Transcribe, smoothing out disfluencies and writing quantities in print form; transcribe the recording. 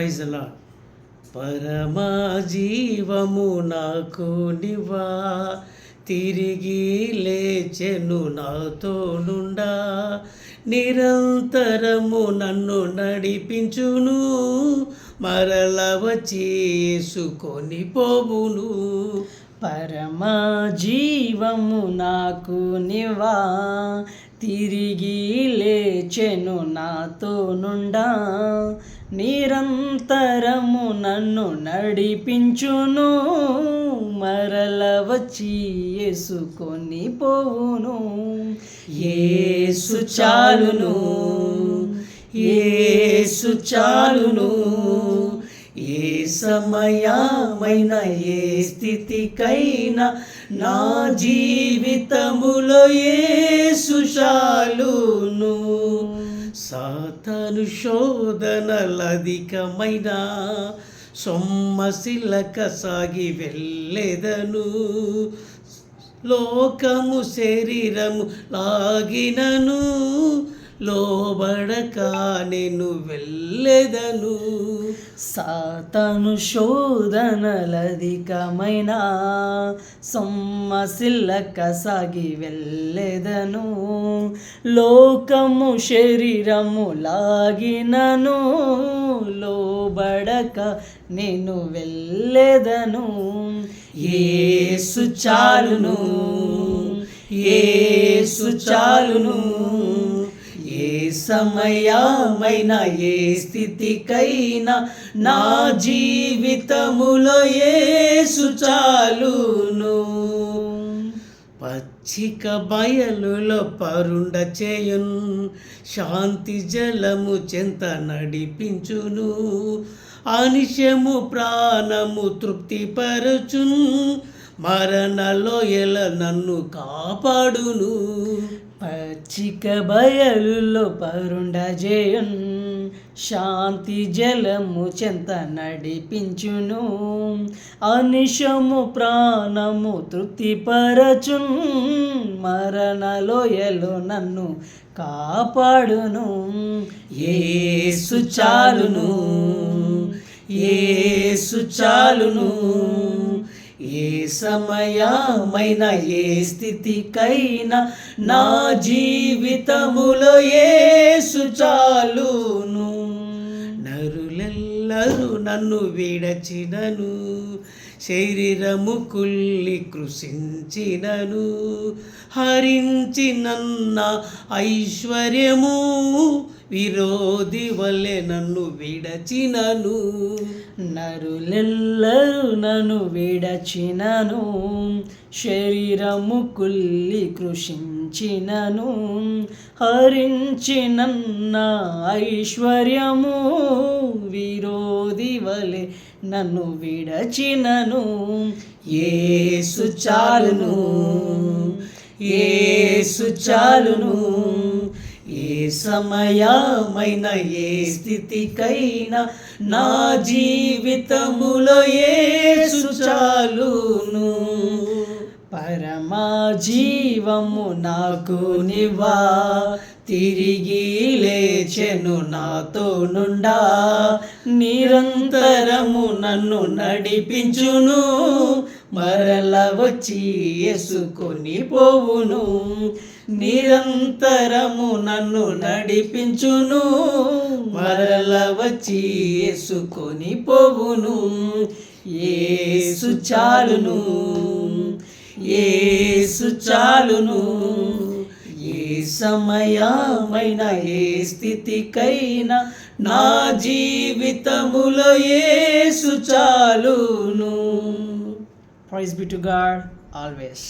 Praise the lord. పరమా జీవము నాకు నివా, తిరిగి లేచెను నాతో నుండా, నిరంతరము నన్ను నడిపించును, మరల వచ్చి యేసుకొని పోవును. పరమా జీవము నాకు నివా, తిరిగి లేచెను నాతో నుండా, నిరంతరము నన్ను నడిపించును, మరల వచ్చి యేసుకొని పోవును. యేసు చాలును, యేసు చాలును, ఏ సమయమైన ఏ స్థితికైనా నా జీవితములో యేసు చాలును. సాతాను శోధనలధికమైన సొమ్మసిల్లక సాగి వెళ్ళెదను, లోకము శరీరము లాగినను, లోబడక నేను వెళ్ళెదను. సాతాను శోధనలధికమైన సొమ్మసిల్లక సాగి వెళ్ళెదను, లోకము శరీరము లాగినను, లోబడక నేను వెళ్ళెదను. యేసు చాలును, యేసు చాలును, ఏ సమయమైన ఏ స్థితికైనా నా జీవితములో యేసు చాలును. పచ్చిక బయలులో పరుండ చేయున్, శాంతి జలము చెంత నడిపించును, అనిశము ప్రాణము తృప్తిపరచున్, మరణలోయల నన్ను కాపాడును. పచ్చిక బయలులో పరుండజేయున్, శాంతి జలము చెంత నడిపించును, అనిశము ప్రాణము తృప్తిపరచున్, మరణలోయలు నన్ను కాపాడును. యేసు చాలును, యేసు చాలును, ఏ సమయమైన ఏ స్థితికైనా నా జీవితములో యేసు చాలును. నరులెల్లరూ నన్ను విడచినను, శరీరము కుల్లి కృషించినను, హరించినన్న ఐశ్వర్యము విరోధి వలె నన్ను విడచినను. నరులెల్లరూ నన్ను విడచినను, శరీరము కుల్లి కృషించినను, హరించినన్న ఐశ్వర్యము విరోధి వలె నన్ను విడచినను. యేసు చాలును, యేసు చాలును, ఏ సమయమైన ఏ స్థితికైనా నా జీవితములో యేసు చాలును. పరమా జీవము నాకు నివా, తిరిగి లేచెను నాతో నుండా, నిరంతరము నన్ను నడిపించును, మరల వచ్చి యేసుకొని పోవును. నిరంతరము నన్ను నడిపించును, మరల వచ్చి యేసుకొని పోవును. యేసు చాలును, యేసు చాలును, ఏ సమయమైన ఏ స్థితికైనా నా జీవితములో యేసు చాలును. Praise be to God always.